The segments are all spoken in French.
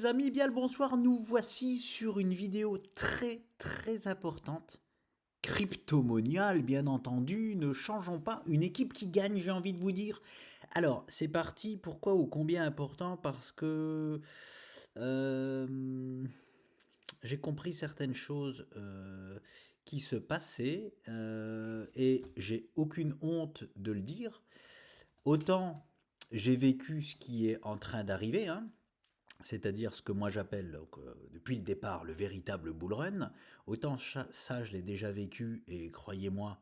les amis, bien le bonsoir, nous voici sur une vidéo très importante. Cryptomonial, bien entendu, ne changeons pas, une équipe qui gagne, j'ai envie de vous dire. Alors, c'est parti, pourquoi ou combien important? Parce que euh, j'ai compris certaines choses qui se passaient et j'ai aucune honte de le dire. Autant j'ai vécu ce qui est en train d'arriver, hein, c'est-à-dire ce que moi j'appelle depuis le départ le véritable bull run, autant ça je l'ai déjà vécu et croyez-moi,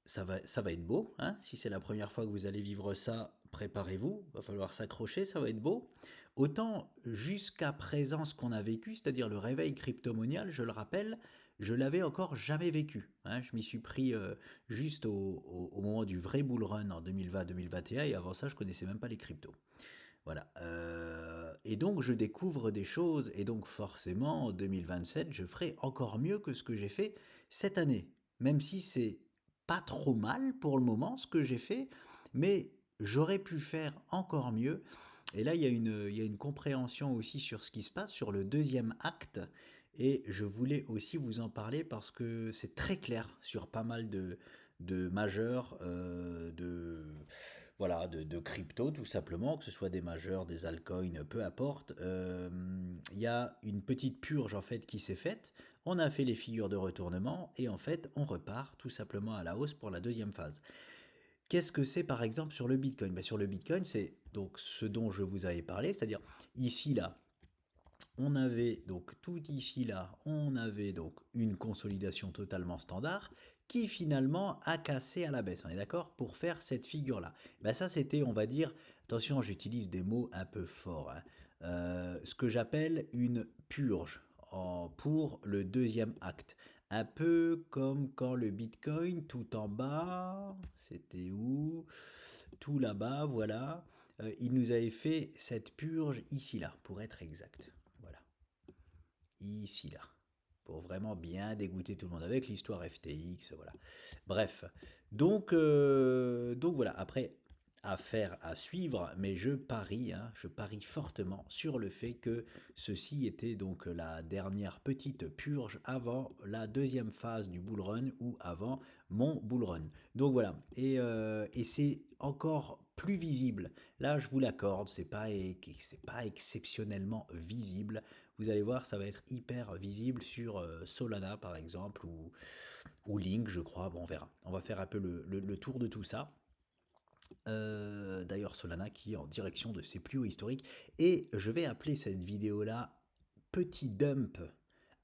ça va être beau. Hein. Si c'est la première fois que vous allez vivre ça, préparez-vous, va falloir s'accrocher, ça va être beau. Autant jusqu'à présent ce qu'on a vécu, c'est-à-dire le réveil cryptomonial, je le rappelle, je l'avais encore jamais vécu. Hein. Je m'y suis pris juste au moment du vrai bull run en 2020-2021 et avant ça je connaissais même pas les cryptos. Voilà. Et donc je découvre des choses et donc forcément en 2027 je ferai encore mieux que ce que j'ai fait cette année. Même si c'est pas trop mal pour le moment ce que j'ai fait, mais j'aurais pu faire encore mieux. Et là il y a une compréhension aussi sur ce qui se passe, sur le deuxième acte. Et je voulais aussi vous en parler parce que c'est très clair sur pas mal de majeurs, de crypto tout simplement, que ce soit des majeurs, des altcoins, peu importe. Il y a une petite purge en fait qui s'est faite. On a fait les figures de retournement et en fait on repart tout simplement à la hausse pour la deuxième phase. Qu'est-ce que c'est par exemple sur le Bitcoin? Ben, sur le Bitcoin, c'est donc ce dont je vous avais parlé, c'est-à-dire ici là, on avait donc tout ici là, on avait donc une consolidation totalement standard qui finalement a cassé à la baisse, on est d'accord, pour faire cette figure là. Ben ça c'était, on va dire, attention j'utilise des mots un peu forts, hein, ce que j'appelle une purge pour le deuxième acte. Un peu comme quand le Bitcoin tout en bas, c'était où? Tout là-bas, voilà. Il nous avait fait cette purge ici là, pour être exact. Voilà, ici là, pour vraiment bien dégoûter tout le monde avec l'histoire FTX, voilà. Bref, donc voilà, après, affaire à suivre, mais je parie fortement sur le fait que ceci était donc la dernière petite purge avant la deuxième phase du bull run ou avant mon bull run. Donc voilà, et c'est encore plus visible. Là, je vous l'accorde, c'est pas exceptionnellement visible. Vous allez voir, ça va être hyper visible sur Solana par exemple ou Link, je crois. Bon, on verra. On va faire un peu le tour de tout ça. D'ailleurs, Solana qui est en direction de ses plus hauts historiques. Et je vais appeler cette vidéo-là Petit Dump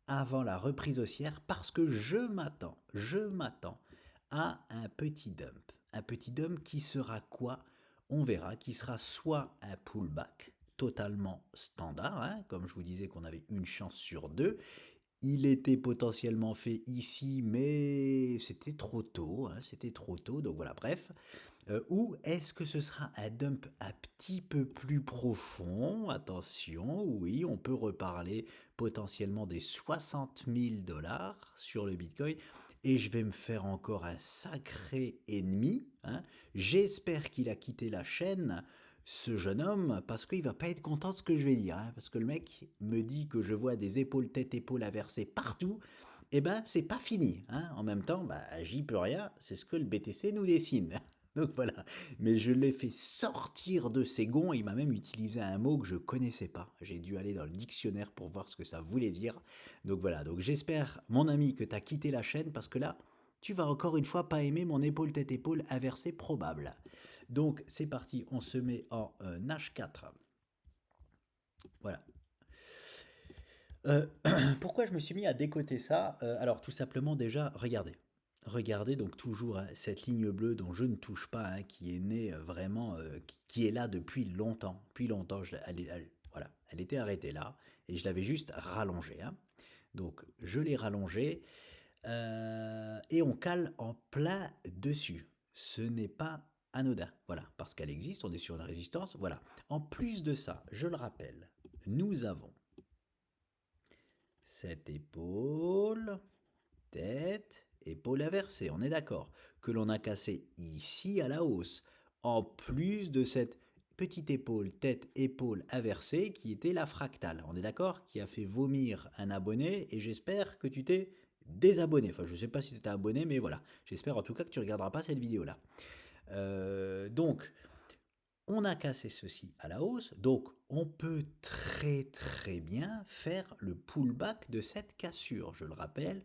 avant la reprise haussière parce que je m'attends à un petit dump. Un petit dump qui sera quoi? On verra, qui sera soit un pullback totalement standard, hein, comme je vous disais qu'on avait une chance sur deux, il était potentiellement fait ici, mais c'était trop tôt, hein, c'était trop tôt, donc voilà, bref. Ou est-ce que ce sera un dump un petit peu plus profond? Attention, oui, on peut reparler potentiellement des 60 000 $ sur le Bitcoin, et je vais me faire encore un sacré ennemi. Hein. J'espère qu'il a quitté la chaîne ce jeune homme, parce qu'il va pas être content de ce que je vais dire, hein, parce que le mec me dit que je vois des épaules tête épaules inversées partout, et ben c'est pas fini, hein. En même temps, bah j'y peux rien, c'est ce que le BTC nous dessine. Donc voilà, mais je l'ai fait sortir de ses gonds, il m'a même utilisé un mot que je connaissais pas, j'ai dû aller dans le dictionnaire pour voir ce que ça voulait dire. Donc voilà, donc j'espère mon ami que tu as quitté la chaîne, parce que là, tu vas encore une fois pas aimer mon épaule tête épaule inversée probable. Donc c'est parti, on se met en H4. Voilà. Euh, Pourquoi je me suis mis à décoter ça? Alors tout simplement déjà, regardez. Regardez donc toujours hein, cette ligne bleue dont je ne touche pas, hein, qui est née vraiment, qui est là depuis longtemps. Depuis longtemps, voilà, elle était arrêtée là et je l'avais juste rallongée. Hein. Donc je l'ai rallongée et on cale en plein dessus. Ce n'est pas anodin, voilà, parce qu'elle existe, on est sur une résistance, voilà. En plus de ça, je le rappelle, nous avons cette épaule, tête, épaule inversée, on est d'accord, que l'on a cassé ici à la hausse, en plus de cette petite épaule, tête, épaule inversée, qui était la fractale. On est d'accord? Qui a fait vomir un abonné, et j'espère que tu t'es désabonné. Enfin, je ne sais pas si tu étais abonné, mais voilà. J'espère en tout cas que tu ne regarderas pas cette vidéo-là. Donc, on a cassé ceci à la hausse, donc on peut très très bien faire le pullback de cette cassure. Je le rappelle,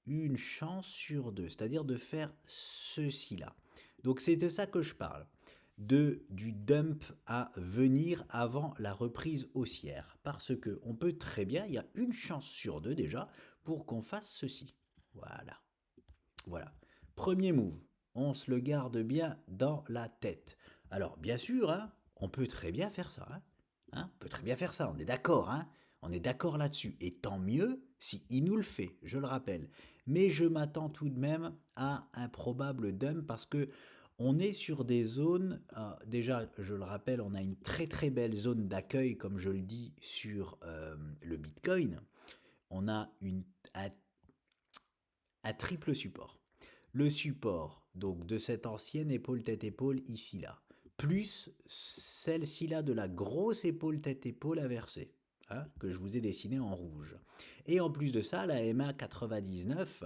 une chance sur deux, c'est-à-dire de faire ceci-là. Donc c'est de ça que je parle, du dump à venir avant la reprise haussière, parce que on peut très bien, il y a une chance sur deux déjà pour qu'on fasse ceci. Voilà, voilà. Premier move, on se le garde bien dans la tête. Alors bien sûr, hein, on peut très bien faire ça. On peut très bien faire ça, on est d'accord. On est d'accord là-dessus. Et tant mieux si il nous le fait, je le rappelle. Mais je m'attends tout de même à un probable dump parce que on est sur des zones, déjà je le rappelle, on a une très très belle zone d'accueil, comme je le dis, sur le Bitcoin. On a un triple support. Le support donc de cette ancienne épaule tête épaule ici là, plus celle-ci là de la grosse épaule tête épaule inversée, que je vous ai dessiné en rouge. Et en plus de ça, la MA 99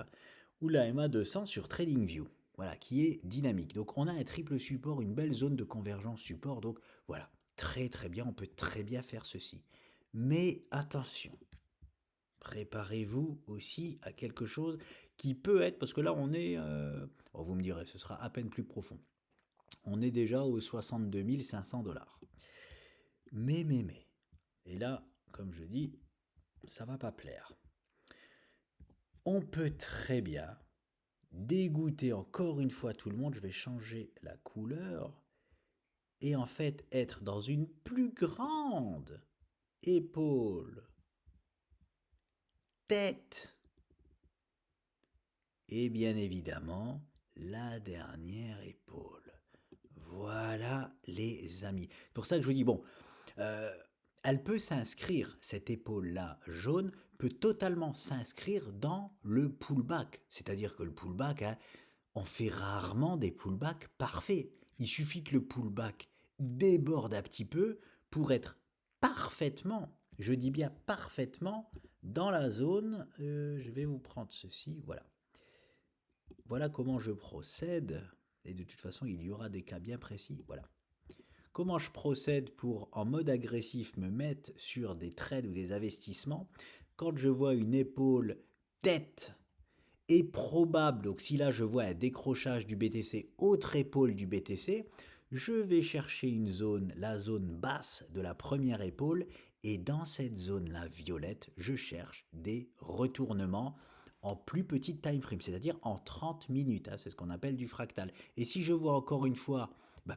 ou la MA 200 sur TradingView, voilà, qui est dynamique. Donc on a un triple support, une belle zone de convergence support. Donc voilà, très très bien, on peut très bien faire ceci. Mais attention, préparez-vous aussi à quelque chose qui peut être, parce que là on est, vous me direz, ce sera à peine plus profond. On est déjà aux 62 500 $. Mais, et là, comme je dis, ça va pas plaire. On peut très bien dégoûter encore une fois tout le monde, je vais changer la couleur, et en fait être dans une plus grande épaule, tête, et bien évidemment la dernière épaule. Voilà les amis. C'est pour ça que je vous dis, bon, elle peut s'inscrire, cette épaule-là jaune peut totalement s'inscrire dans le pullback. C'est-à-dire que le pullback, on fait rarement des pullbacks parfaits. Il suffit que le pullback déborde un petit peu pour être parfaitement, je dis bien parfaitement, dans la zone. Je vais vous prendre ceci, voilà. Voilà comment je procède. Et de toute façon, il y aura des cas bien précis. Voilà. Comment je procède pour, en mode agressif, me mettre sur des trades ou des investissements quand je vois une épaule tête est probable, donc si là je vois un décrochage du BTC, autre épaule du BTC, je vais chercher une zone, la zone basse de la première épaule, et dans cette zone-là violette, je cherche des retournements en plus petite time frame, c'est-à-dire en 30 minutes, c'est ce qu'on appelle du fractal. Et si je vois encore une fois,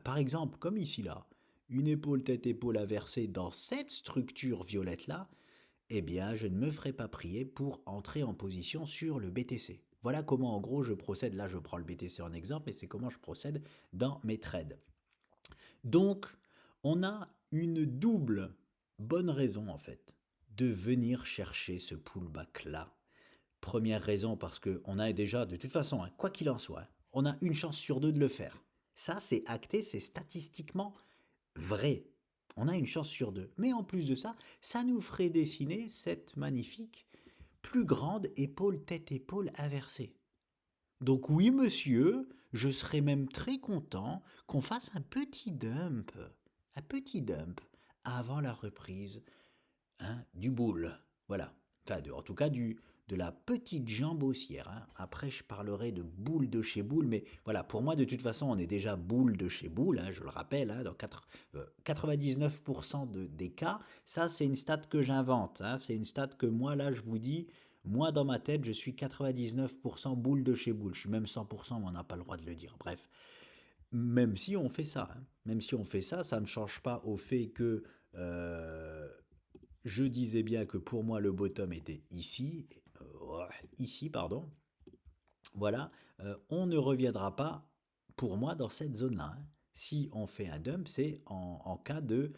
par exemple, comme ici là, une épaule tête-épaule inversée dans cette structure violette-là, eh bien, je ne me ferai pas prier pour entrer en position sur le BTC. Voilà comment, en gros, je procède. Là, je prends le BTC en exemple, mais c'est comment je procède dans mes trades. Donc, on a une double bonne raison, en fait, de venir chercher ce pullback-là. Première raison, parce qu'on a déjà, de toute façon, quoi qu'il en soit, on a une chance sur deux de le faire. Ça, c'est acté, c'est statistiquement vrai. On a une chance sur deux. Mais en plus de ça, ça nous ferait dessiner cette magnifique, plus grande épaule tête-épaule inversée. Donc oui, monsieur, je serais même très content qu'on fasse un petit dump, avant la reprise du boule. Voilà. Enfin, en tout cas, de la petite jambe haussière. Après, je parlerai de boule de chez boule, mais voilà, pour moi, de toute façon, on est déjà boule de chez boule, je le rappelle, dans 99% des cas. Ça, c'est une stat que j'invente. C'est une stat que moi, là, je vous dis, moi, dans ma tête, je suis 99% boule de chez boule. Je suis même 100%, mais on n'a pas le droit de le dire. Bref, même si on fait ça, même si on fait ça, ça ne change pas au fait que je disais bien que pour moi le bottom était ici, ici pardon. Voilà, on ne reviendra pas pour moi dans cette zone-là. Si on fait un dump, c'est en cas de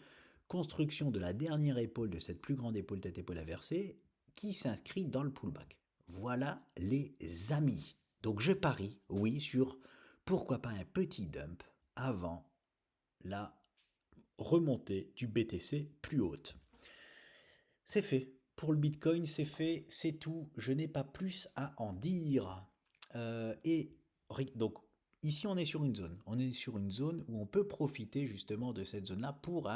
construction de la dernière épaule de cette plus grande épaule tête-épaule inversée qui s'inscrit dans le pullback. Voilà les amis. Donc je parie, oui, sur pourquoi pas un petit dump avant la remontée du BTC plus haute. C'est fait. Pour le Bitcoin, c'est fait, c'est tout. Je n'ai pas plus à en dire. Et donc, ici, on est sur une zone. On est sur une zone où on peut profiter justement de cette zone-là pour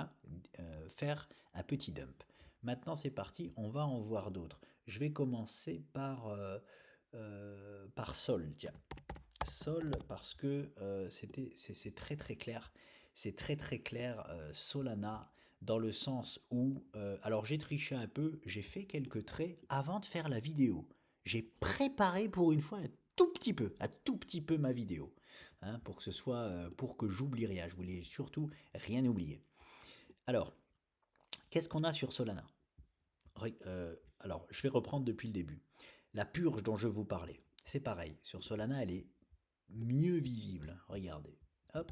faire un petit dump. Maintenant, c'est parti, on va en voir d'autres. Je vais commencer par Sol, tiens. Sol, parce que c'est très très clair. C'est très très clair, Solana, dans le sens où, alors j'ai triché un peu, j'ai fait quelques traits avant de faire la vidéo. J'ai préparé pour une fois un tout petit peu ma vidéo, hein, pour que ce soit, pour que j'oublie rien. Je voulais surtout rien oublier. Alors, qu'est-ce qu'on a sur Solana? Alors, je vais reprendre depuis le début. La purge dont je vous parlais, c'est pareil. Sur Solana, elle est mieux visible. Regardez. Hop.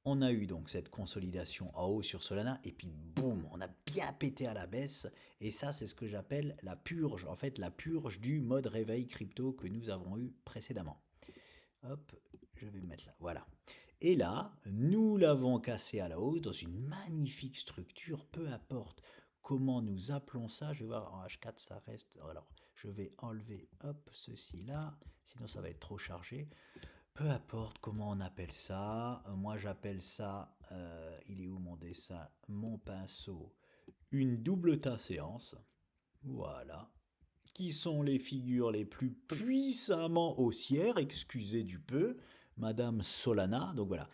On a eu donc cette consolidation en haut sur Solana et puis boum, on a bien pété à la baisse et ça c'est ce que j'appelle la purge, en fait la purge du mode réveil crypto que nous avons eu précédemment. Hop, je vais me mettre là, voilà. Et là, nous l'avons cassé à la hausse dans une magnifique structure, peu importe comment nous appelons ça, je vais voir en H4 ça reste, alors je vais enlever hop ceci là, sinon ça va être trop chargé. Peu importe comment on appelle ça, moi j'appelle ça, il est où mon dessin, mon pinceau, une double tas séance, voilà, qui sont les figures les plus puissamment haussières, excusez du peu, Madame Solana, donc voilà,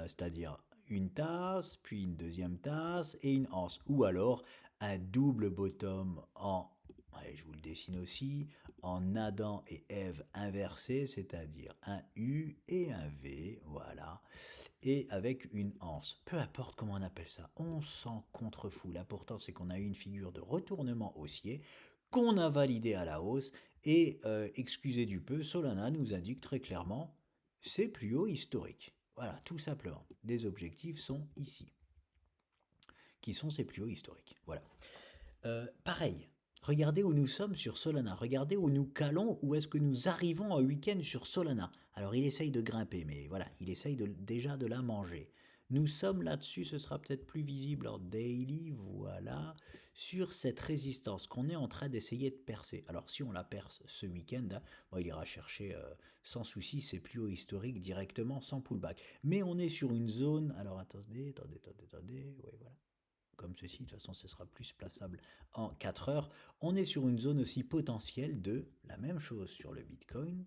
c'est-à-dire une tasse, puis une deuxième tasse et une anse, ou alors un double bottom en, ouais, je vous le dessine aussi, en Adam et Ève inversés, c'est-à-dire un U et un V, voilà, et avec une anse. Peu importe comment on appelle ça, on s'en contrefout. L'important c'est qu'on a eu une figure de retournement haussier, qu'on a validé à la hausse, et excusez du peu, Solana nous indique très clairement, c'est plus haut historique. Voilà, tout simplement. Les objectifs sont ici, qui sont ces plus hauts historiques. Voilà. Pareil, regardez où nous sommes sur Solana, regardez où nous calons, où est-ce que nous arrivons en week-end sur Solana. Alors il essaye de grimper, mais voilà, il essaye déjà de la manger. Nous sommes là-dessus, ce sera peut-être plus visible en daily, voilà, sur cette résistance qu'on est en train d'essayer de percer. Alors si on la perce ce week-end, hein, bon, il ira chercher sans souci ses plus hauts historiques directement sans pullback. Mais on est sur une zone, alors attendez, ouais voilà, comme ceci, de toute façon ce sera plus plaçable en 4 heures, on est sur une zone aussi potentielle de la même chose sur le Bitcoin,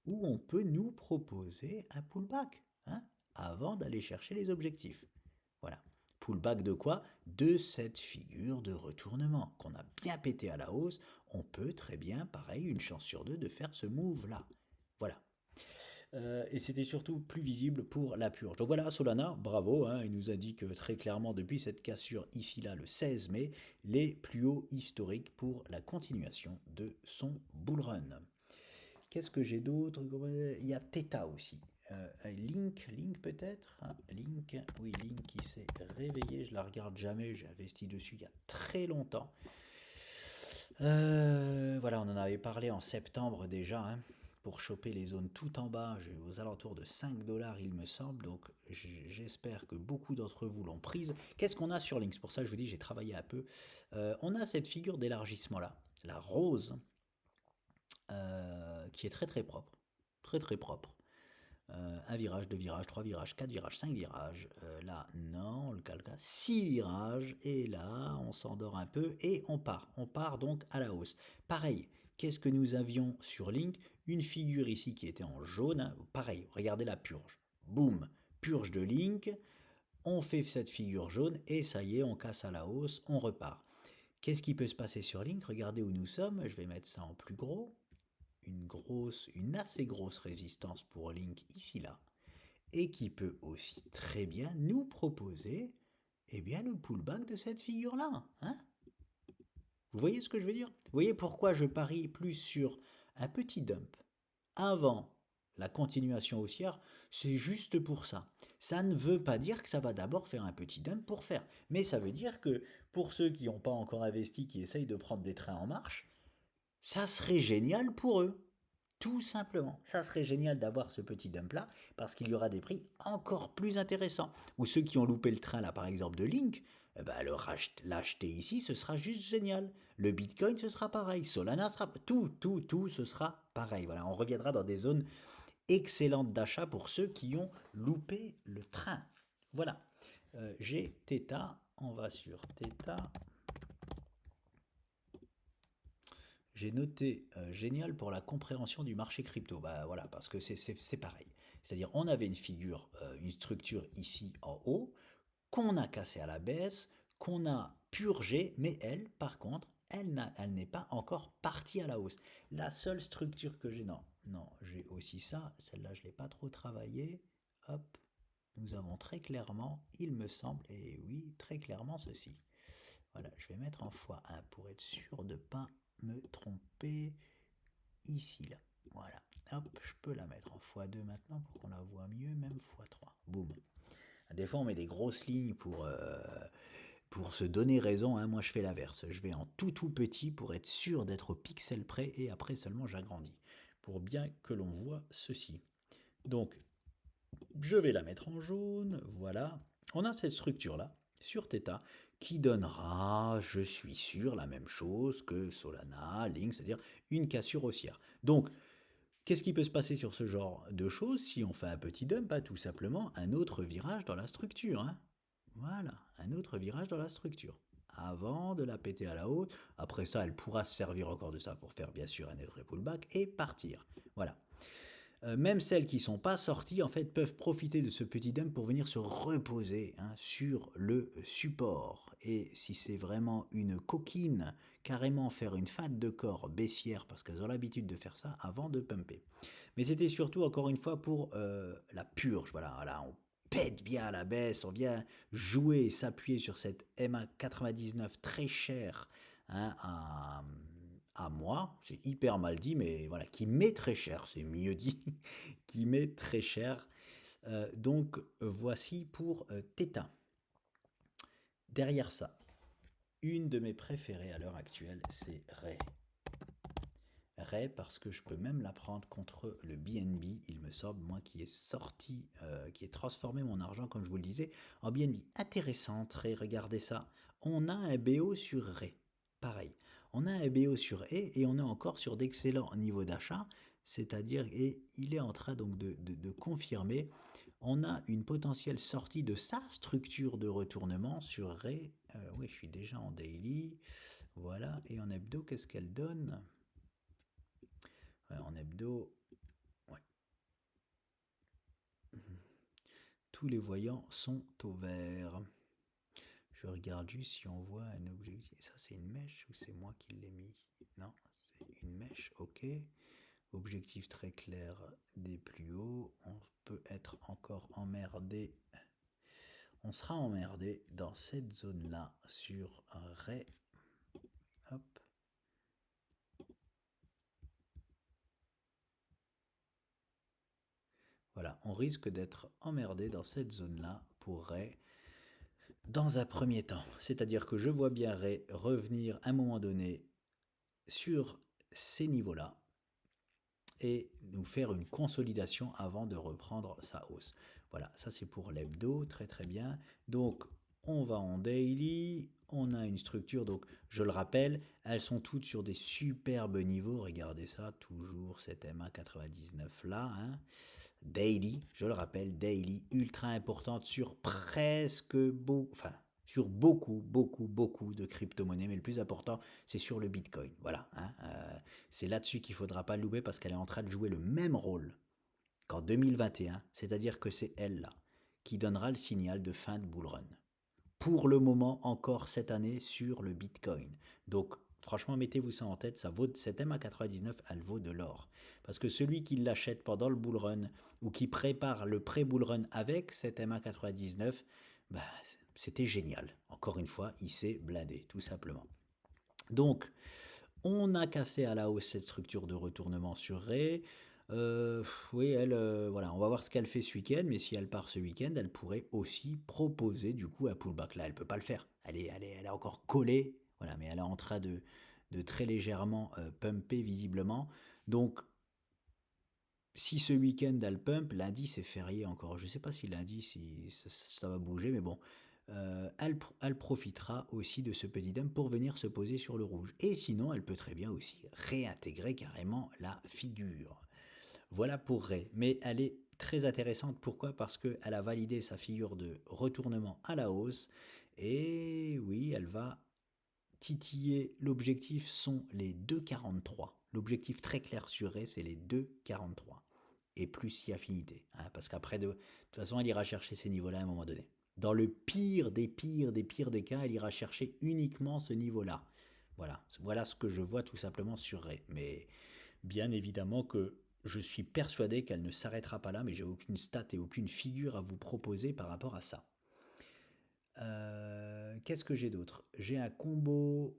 où on peut nous proposer un pullback, hein, avant d'aller chercher les objectifs. Voilà. Pullback de quoi? De cette figure de retournement qu'on a bien pété à la hausse, on peut très bien, pareil, une chance sur deux de faire ce move-là. Voilà. Et c'était surtout plus visible pour la purge. Donc voilà, Solana, bravo, hein, il nous a dit que très clairement depuis cette cassure ici là le 16 mai, les plus hauts historiques pour la continuation de son bull run. Qu'est-ce que j'ai d'autre? Il y a Theta aussi. Link peut-être, hein, Link, oui, Link qui s'est réveillé, je la regarde jamais, j'ai investi dessus il y a très longtemps. Voilà, on en avait parlé en septembre déjà, hein, pour choper les zones tout en bas, aux alentours de 5 $, il me semble, donc j'espère que beaucoup d'entre vous l'ont prise. Qu'est-ce qu'on a sur Link? C'est pour ça que je vous dis, j'ai travaillé un peu. On a cette figure d'élargissement là, la rose, qui est très très propre, très très propre. Un virage, deux virages, trois virages, quatre virages, cinq virages. Là, non, on le calque à 6 virages. Et là, on s'endort un peu et on part. On part donc à la hausse. Pareil, qu'est-ce que nous avions sur Link? Une figure ici qui était en jaune, hein. Pareil, regardez la purge. Boum, purge de Link. On fait cette figure jaune et ça y est, on casse à la hausse, on repart. Qu'est-ce qui peut se passer sur Link? Regardez où nous sommes. Je vais mettre ça en plus gros. Une assez grosse résistance pour Link ici là, et qui peut aussi très bien nous proposer, eh bien, le pullback de cette figure là, hein. Vous voyez ce que je veux dire? Vous voyez pourquoi je parie plus sur un petit dump avant la continuation haussière? C'est juste pour ça. Ça ne veut pas dire que ça va d'abord faire un petit dump pour faire, mais ça veut dire que pour ceux qui n'ont pas encore investi, qui essayent de prendre des trains en marche, ça serait génial pour eux. Tout simplement. Ça serait génial d'avoir ce petit dump-là, parce qu'il y aura des prix encore plus intéressants. Ou ceux qui ont loupé le train, là, par exemple, de Link, eh ben, l'acheter ici, ce sera juste génial. Le Bitcoin, ce sera pareil. Solana sera... Tout, ce sera pareil. Voilà, on reviendra dans des zones excellentes d'achat pour ceux qui ont loupé le train. Voilà. J'ai Theta. On va sur Theta. J'ai noté génial pour la compréhension du marché crypto. Bah voilà, parce que c'est pareil. C'est-à-dire, on avait une figure, une structure ici en haut, qu'on a cassée à la baisse, qu'on a purgée, mais elle, par contre, elle n'est pas encore partie à la hausse. La seule structure que j'ai, non, j'ai aussi ça, celle-là, je ne l'ai pas trop travaillée. Hop, nous avons très clairement, il me semble, et oui, très clairement ceci. Voilà, je vais mettre en x1 pour être sûr de ne pas me tromper ici, là. Voilà, hop, je peux la mettre en x2 maintenant pour qu'on la voit mieux, même x3. Boum. Des fois, on met des grosses lignes pour se donner raison. Hein. Moi, je fais l'inverse. Je vais en tout petit pour être sûr d'être au pixel près et après seulement j'agrandis pour bien que l'on voit ceci. Donc, je vais la mettre en jaune. Voilà. On a cette structure-là sur Theta qui donnera, je suis sûr, la même chose que Solana, Link, c'est-à-dire une cassure haussière. Donc, qu'est-ce qui peut se passer sur ce genre de choses si on fait un petit dump? Tout simplement un autre virage dans la structure. Hein. Voilà, un autre virage dans la structure. Avant de la péter à la haute, après ça, elle pourra se servir encore de ça pour faire bien sûr un autre pullback et partir. Voilà. Même celles qui ne sont pas sorties, en fait, peuvent profiter de ce petit dump pour venir se reposer sur le support. Et si c'est vraiment une coquine, carrément faire une fente de corps baissière, parce qu'elles ont l'habitude de faire ça avant de pumper. Mais c'était surtout, encore une fois, pour la purge. Voilà, on pète bien à la baisse, on vient jouer et s'appuyer sur cette MA99 très chère à moi, c'est hyper mal dit, mais voilà, qui met très cher, c'est mieux dit, qui met très cher. Donc voici pour Theta. Derrière ça, une de mes préférées à l'heure actuelle, c'est Ray. Ray parce que je peux même la prendre contre le BNB, il me semble, moi qui est sorti, qui est transformé mon argent, comme je vous le disais, en BNB. Intéressant, Ray, regardez ça. On a un BO sur Ray. Pareil, on a un BO sur E et on est encore sur d'excellents niveaux d'achat, c'est-à-dire, et il est en train donc de confirmer, on a une potentielle sortie de sa structure de retournement sur Ray. Oui, je suis déjà en daily, voilà, et en hebdo, qu'est-ce qu'elle donne? En hebdo, ouais. Tous les voyants sont au vert. Je regarde juste si on voit un objectif. Ça, c'est une mèche ou c'est moi qui l'ai mis? Non, c'est une mèche, ok. Objectif très clair des plus hauts. On peut être encore emmerdé. On sera emmerdé dans cette zone-là sur un ray. Hop. Voilà, on risque d'être emmerdé dans cette zone-là pour ray. Dans un premier temps, c'est-à-dire que je vois bien Ray revenir à un moment donné sur ces niveaux-là et nous faire une consolidation avant de reprendre sa hausse. Voilà, ça c'est pour l'hebdo, très très bien. Donc on va en daily, on a une structure, donc je le rappelle, elles sont toutes sur des superbes niveaux, regardez ça, toujours cette MA99 là, hein. Daily, je le rappelle, daily, ultra importante sur presque sur beaucoup de crypto-monnaies, mais le plus important, c'est sur le Bitcoin. Voilà, hein, c'est là-dessus qu'il ne faudra pas louper parce qu'elle est en train de jouer le même rôle qu'en 2021, c'est-à-dire que c'est elle-là qui donnera le signal de fin de bull run. Pour le moment, encore cette année sur le Bitcoin. Donc, franchement, mettez-vous ça en tête, ça vaut, cette MA99, elle vaut de l'or. Parce que celui qui l'achète pendant le bull run ou qui prépare le pré-bull run avec cette MA99, bah, c'était génial. Encore une fois, il s'est blindé, tout simplement. Donc, on a cassé à la hausse cette structure de retournement sur Ray. Oui, elle, voilà, on va voir ce qu'elle fait ce week-end, mais si elle part ce week-end, elle pourrait aussi proposer du coup un pullback. Là, elle peut pas le faire. Elle est encore collée, voilà, mais elle est en train de très légèrement pumper visiblement. Donc, Si ce week-end a le pump, lundi c'est férié encore. Je ne sais pas si lundi si ça va bouger, mais bon. Elle profitera aussi de ce petit dump pour venir se poser sur le rouge. Et sinon, elle peut très bien aussi réintégrer carrément la figure. Voilà pour Ray. Mais elle est très intéressante. Pourquoi? Parce qu'elle a validé sa figure de retournement à la hausse. Et oui, elle va titiller. L'objectif sont les 2,43. L'objectif très clair sur Ray, c'est les 2,43. Et plus si affinité. Hein, parce qu'après, de toute façon, elle ira chercher ces niveaux-là à un moment donné. Dans le pire des pires des pires des cas, elle ira chercher uniquement ce niveau-là. Voilà ce que je vois tout simplement sur Ray. Mais bien évidemment que je suis persuadé qu'elle ne s'arrêtera pas là, mais j'ai aucune stat et aucune figure à vous proposer par rapport à ça. Qu'est-ce que j'ai d'autre? J'ai un combo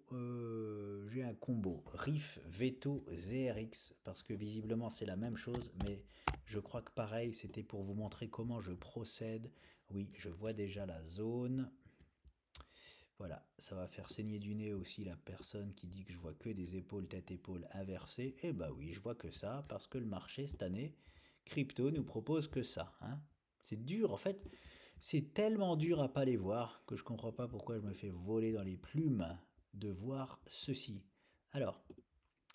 Riff, Veto, ZRX, parce que visiblement c'est la même chose, mais je crois que pareil, c'était pour vous montrer comment je procède. Oui, je vois déjà la zone. Voilà, ça va faire saigner du nez aussi la personne qui dit que je vois que des épaules, tête-épaule inversées. Eh bah oui, je vois que ça, parce que le marché cette année, crypto nous propose que ça. Hein. C'est dur, en fait, c'est tellement dur à pas les voir que je comprends pas pourquoi je me fais voler dans les plumes de voir ceci. Alors,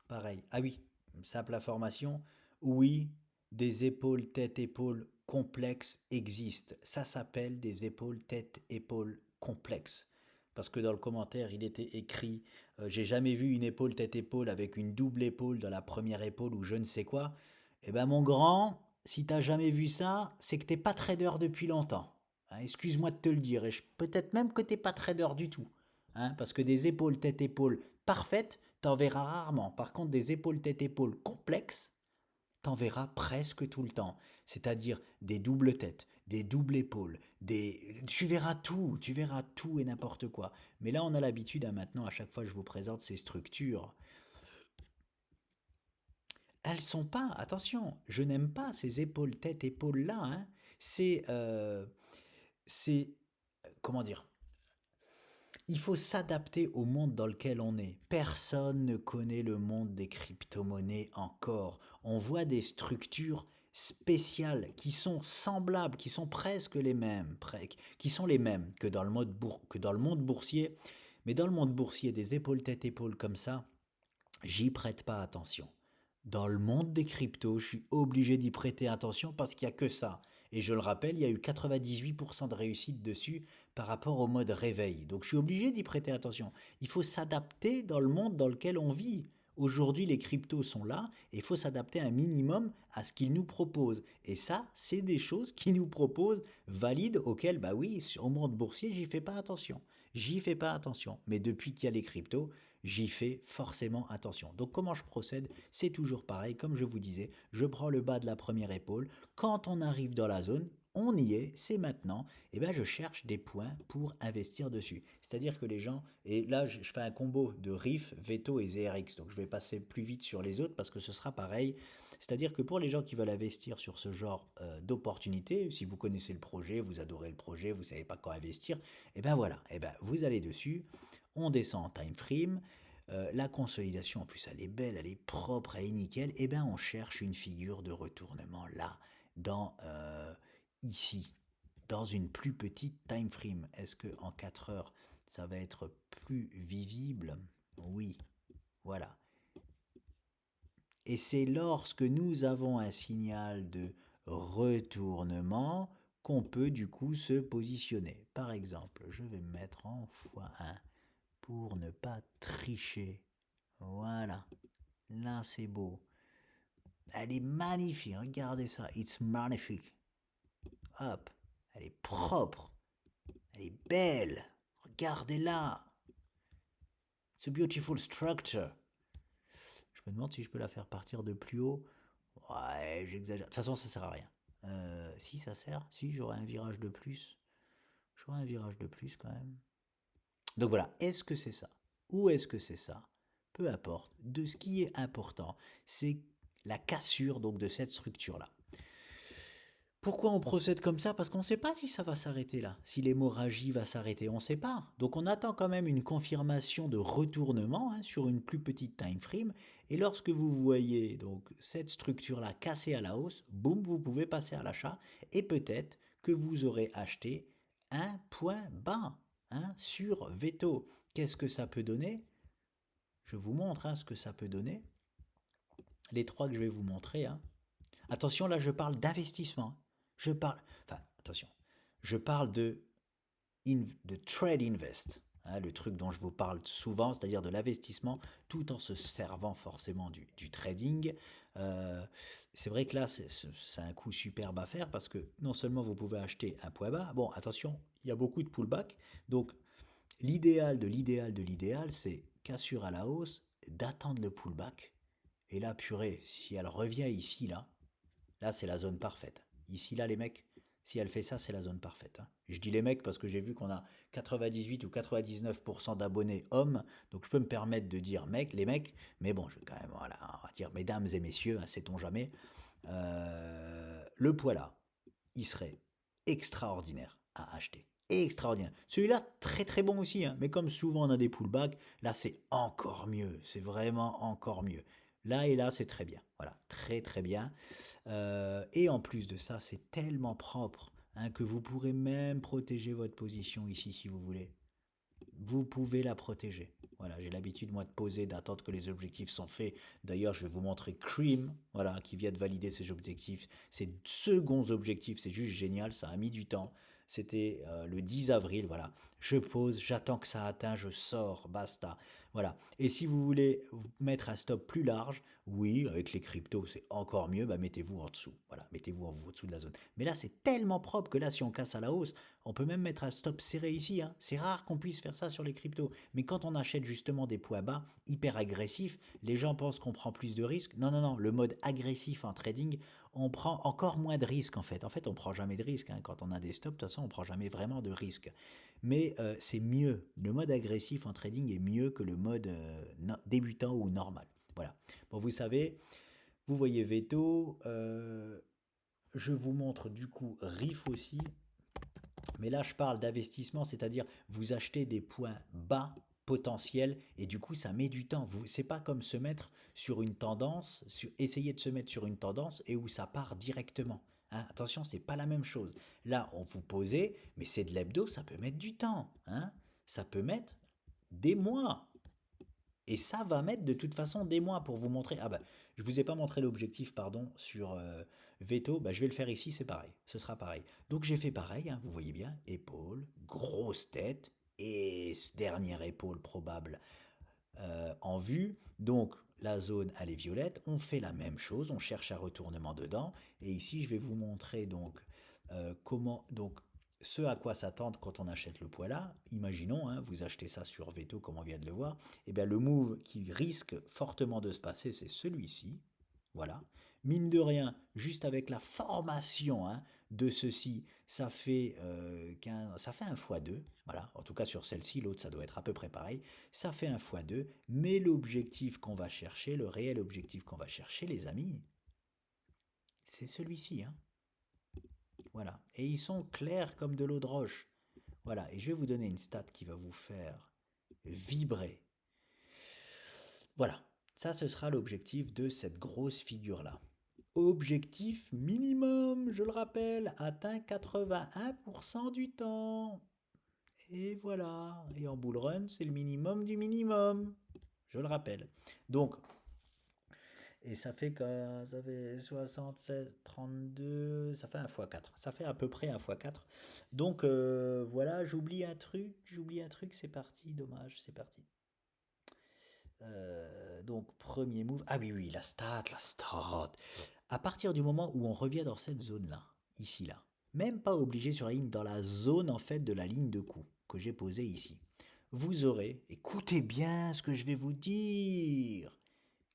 pareil. Ah oui, simple information. Oui, des épaules tête-épaule complexes existent. Ça s'appelle des épaules tête-épaule complexes. Parce que dans le commentaire, il était écrit j'ai jamais vu une épaule tête-épaule avec une double épaule dans la première épaule ou je ne sais quoi. Eh ben mon grand, si t'as jamais vu ça, c'est que t'es pas trader depuis longtemps. Hein, excuse-moi de te le dire, et peut-être même que t'es pas trader du tout. Hein, parce que des épaules tête-épaule parfaites, t'en verras rarement. Par contre, des épaules tête-épaule complexes, t'en verras presque tout le temps. C'est-à-dire des doubles têtes, des doubles épaules, tu verras tout et n'importe quoi. Mais là, on a l'habitude, hein, maintenant, à chaque fois que je vous présente ces structures, elles sont pas, attention, je n'aime pas ces épaules tête épaules là. Hein. C'est, c'est, comment dire, il faut s'adapter au monde dans lequel on est. Personne ne connaît le monde des crypto-monnaies encore. On voit des structures spéciales qui sont semblables, qui sont presque les mêmes, qui sont les mêmes que dans le monde boursier. Mais dans le monde boursier, des épaules tête épaules comme ça, j'y prête pas attention. Dans le monde des cryptos, je suis obligé d'y prêter attention parce qu'il n'y a que ça. Et je le rappelle, il y a eu 98% de réussite dessus par rapport au mode réveil. Donc je suis obligé d'y prêter attention. Il faut s'adapter dans le monde dans lequel on vit. Aujourd'hui, les cryptos sont là et il faut s'adapter un minimum à ce qu'ils nous proposent. Et ça, c'est des choses qu'ils nous proposent valides auxquelles, bah oui, au monde boursier, j'y fais pas attention. J'y fais pas attention. Mais depuis qu'il y a les cryptos, j'y fais forcément attention. Donc comment je procède? C'est toujours pareil, comme je vous disais, je prends le bas de la première épaule. Quand on arrive dans la zone, on y est, c'est maintenant, et bien je cherche des points pour investir dessus. C'est-à-dire que les gens, et là je fais un combo de RIF, Veto et ZRX, donc je vais passer plus vite sur les autres parce que ce sera pareil. C'est-à-dire que pour les gens qui veulent investir sur ce genre d'opportunités, si vous connaissez le projet, vous adorez le projet, vous ne savez pas quand investir, et bien voilà, et ben vous allez dessus, on descend en time frame, la consolidation, en plus, elle est belle, elle est propre, elle est nickel. Eh bien, on cherche une figure de retournement là, ici, dans une plus petite time frame. Est-ce que en 4 heures, ça va être plus visible? Oui, voilà. Et c'est lorsque nous avons un signal de retournement qu'on peut du coup se positionner. Par exemple, je vais me mettre en x1 pour ne pas tricher. Voilà. Là, c'est beau. Elle est magnifique. Regardez ça. It's magnifique. Hop. Elle est propre. Elle est belle. Regardez-la. It's a beautiful structure. Je me demande si je peux la faire partir de plus haut. Ouais, j'exagère. De toute façon, ça sert à rien. Si, ça sert. Si, j'aurai un virage de plus. J'aurai un virage de plus quand même. Donc voilà. Est-ce que c'est ça? Ou est-ce que c'est ça? Peu importe. De ce qui est important, c'est la cassure donc de cette structure-là. Pourquoi on procède comme ça? Parce qu'on ne sait pas si ça va s'arrêter là, si l'hémorragie va s'arrêter, on ne sait pas. Donc on attend quand même une confirmation de retournement hein, sur une plus petite time frame. Et lorsque vous voyez donc cette structure-là cassée à la hausse, boum, vous pouvez passer à l'achat et peut-être que vous aurez acheté un point bas hein, sur Veto. Qu'est-ce que ça peut donner? Je vous montre hein, ce que ça peut donner. Les trois que je vais vous montrer. Hein. Attention, là, je parle d'investissement. Je parle, enfin, attention, je parle de trade invest, hein, le truc dont je vous parle souvent, c'est-à-dire de l'investissement, tout en se servant forcément du trading. Euh, c'est vrai que là, c'est un coup superbe à faire parce que non seulement vous pouvez acheter un point bas, bon, attention, il y a beaucoup de pullback, donc l'idéal de l'idéal de l'idéal, c'est cassure à la hausse, d'attendre le pullback. Et là, purée, si elle revient ici, là, c'est la zone parfaite. Ici, là, les mecs, si elle fait ça, c'est la zone parfaite. Hein. Je dis les mecs parce que j'ai vu qu'on a 98 ou 99% d'abonnés hommes, donc je peux me permettre de dire les mecs, mais bon, je vais quand même, voilà, on va dire mesdames et messieurs, hein, sait-on jamais. Le poids là, il serait extraordinaire à acheter. Extraordinaire. Celui-là, très très bon aussi, hein, mais comme souvent on a des pullbacks, là c'est encore mieux, c'est vraiment encore mieux. Là et là, c'est très bien. Voilà, très très bien. Et en plus de ça, c'est tellement propre hein, que vous pourrez même protéger votre position ici si vous voulez. Vous pouvez la protéger. Voilà, j'ai l'habitude moi de poser, d'attendre que les objectifs sont faits. D'ailleurs, je vais vous montrer Cream, voilà, qui vient de valider ses objectifs. Ses seconds objectifs, c'est juste génial, ça a mis du temps. C'était le 10 avril, voilà. Je pose, j'attends que ça atteint, je sors, basta. Voilà. Et si vous voulez mettre un stop plus large, oui, avec les cryptos, c'est encore mieux, bah mettez-vous en dessous. Voilà, mettez-vous en dessous de la zone. Mais là, c'est tellement propre que là, si on casse à la hausse, on peut même mettre un stop serré ici. Hein. C'est rare qu'on puisse faire ça sur les cryptos. Mais quand on achète justement des points bas, hyper agressifs, les gens pensent qu'on prend plus de risques. Non, non, non. Le mode agressif en trading, on prend encore moins de risques en fait. En fait, on prend jamais de risques. Hein. Quand on a des stops, de toute façon, on prend jamais vraiment de risques. Mais c'est mieux. Le mode agressif en trading est mieux que le mode débutant ou normal. Voilà. Bon, vous savez, vous voyez Veto. Je vous montre du coup Riff aussi. Mais là, je parle d'investissement, c'est-à-dire vous achetez des points bas potentiels et du coup, ça met du temps. C'est pas comme se mettre sur une tendance, essayer de se mettre sur une tendance et où ça part directement. Hein, attention, c'est pas la même chose. Là, on vous posait, mais c'est de l'hebdo, ça peut mettre du temps. Hein, ça peut mettre des mois. Et ça va mettre de toute façon des mois pour vous montrer. Ah bah, je vous ai pas montré l'objectif, pardon, sur Veto. Bah, je vais le faire ici, c'est pareil. Ce sera pareil. Donc j'ai fait pareil, hein, vous voyez bien. Épaule, grosse tête et dernière épaule probable en vue. Donc la zone, elle est violette. On fait la même chose. On cherche un retournement dedans. Et ici, je vais vous montrer donc comment. Donc ce à quoi s'attendre quand on achète le poids là, imaginons, hein, vous achetez ça sur Veto comme on vient de le voir, et bien le move qui risque fortement de se passer, c'est celui-ci. Voilà. Mine de rien, juste avec la formation hein, de ceci, ça fait un x2. Voilà. En tout cas sur celle-ci, l'autre ça doit être à peu près pareil. Ça fait un x2, mais l'objectif qu'on va chercher, le réel objectif qu'on va chercher, les amis, c'est celui-ci. Hein. Voilà. Et ils sont clairs comme de l'eau de roche. Voilà. Et je vais vous donner une stat qui va vous faire vibrer. Voilà. Ça, ce sera l'objectif de cette grosse figure-là. Objectif minimum, je le rappelle, atteint 81% du temps. Et voilà. Et en bull run, c'est le minimum du minimum. Je le rappelle. Donc, et ça fait 76, 32, ça fait un x4. Ça fait à peu près un x4. Donc voilà, j'oublie un truc, c'est parti, dommage, c'est parti. Donc premier move, ah oui, oui, la stat, la stat. À partir du moment où on revient dans cette zone-là, ici, là, même pas obligé sur la ligne, dans la zone en fait de la ligne de coup que j'ai posée ici, vous aurez, écoutez bien ce que je vais vous dire,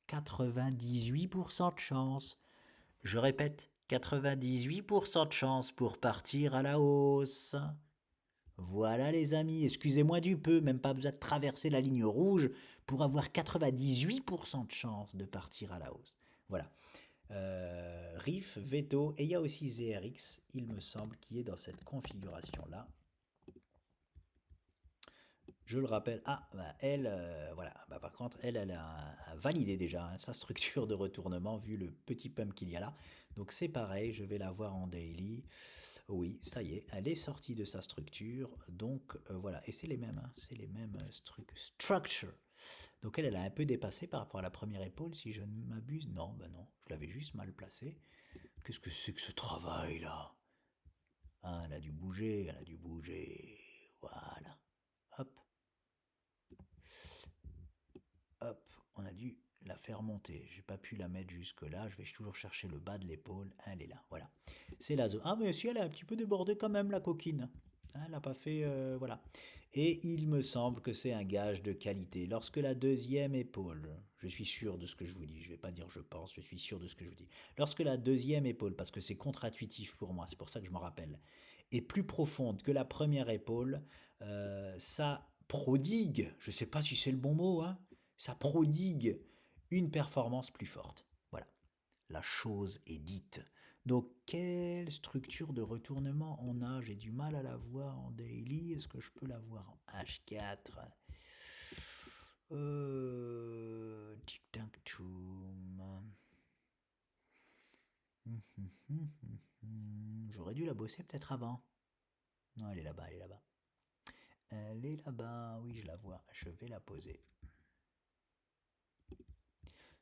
98% de chance. Je répète, 98% de chance pour partir à la hausse. Voilà les amis, excusez-moi du peu, même pas besoin de traverser la ligne rouge pour avoir 98% de chance de partir à la hausse. Voilà. Riff, Veto, et il y a aussi ZRX, il me semble, qui est dans cette configuration-là. Je le rappelle, ah, bah, elle, voilà, bah, par contre, elle a validé déjà hein, sa structure de retournement vu le petit pump qu'il y a là. Donc c'est pareil, je vais la voir en daily. Oui, ça y est, elle est sortie de sa structure. Donc voilà, et c'est les mêmes, hein, c'est les mêmes structures. Donc elle a un peu dépassé par rapport à la première épaule, si je ne m'abuse. Non, bah non, je l'avais juste mal placée. Qu'est-ce que c'est que ce travail là? Ah, elle a dû bouger, elle a dû bouger. Voilà. Hop. Hop, on a dû la faire monter. J'ai pas pu la mettre jusque là. Je vais toujours chercher le bas de l'épaule. Elle est là. Voilà. C'est la zone. Ah, mais si elle a un petit peu débordé quand même, la coquine. Hein, elle n'a pas fait. Voilà. Et il me semble que c'est un gage de qualité. Lorsque la deuxième épaule, je suis sûr de ce que je vous dis, je vais pas dire je pense, je suis sûr de ce que je vous dis. Lorsque la deuxième épaule, parce que c'est contre-intuitif pour moi, c'est pour ça que je m'en rappelle, est plus profonde que la première épaule, ça prodigue, je sais pas si c'est le bon mot, hein, ça prodigue une performance plus forte. Voilà, la chose est dite. Donc, quelle structure de retournement on a? J'ai du mal à la voir en daily. Est-ce que je peux la voir en H4? Tic-tac-toum. J'aurais dû la bosser peut-être avant. Non, elle est là-bas, elle est là-bas. Elle est là-bas, oui, je la vois. Je vais la poser.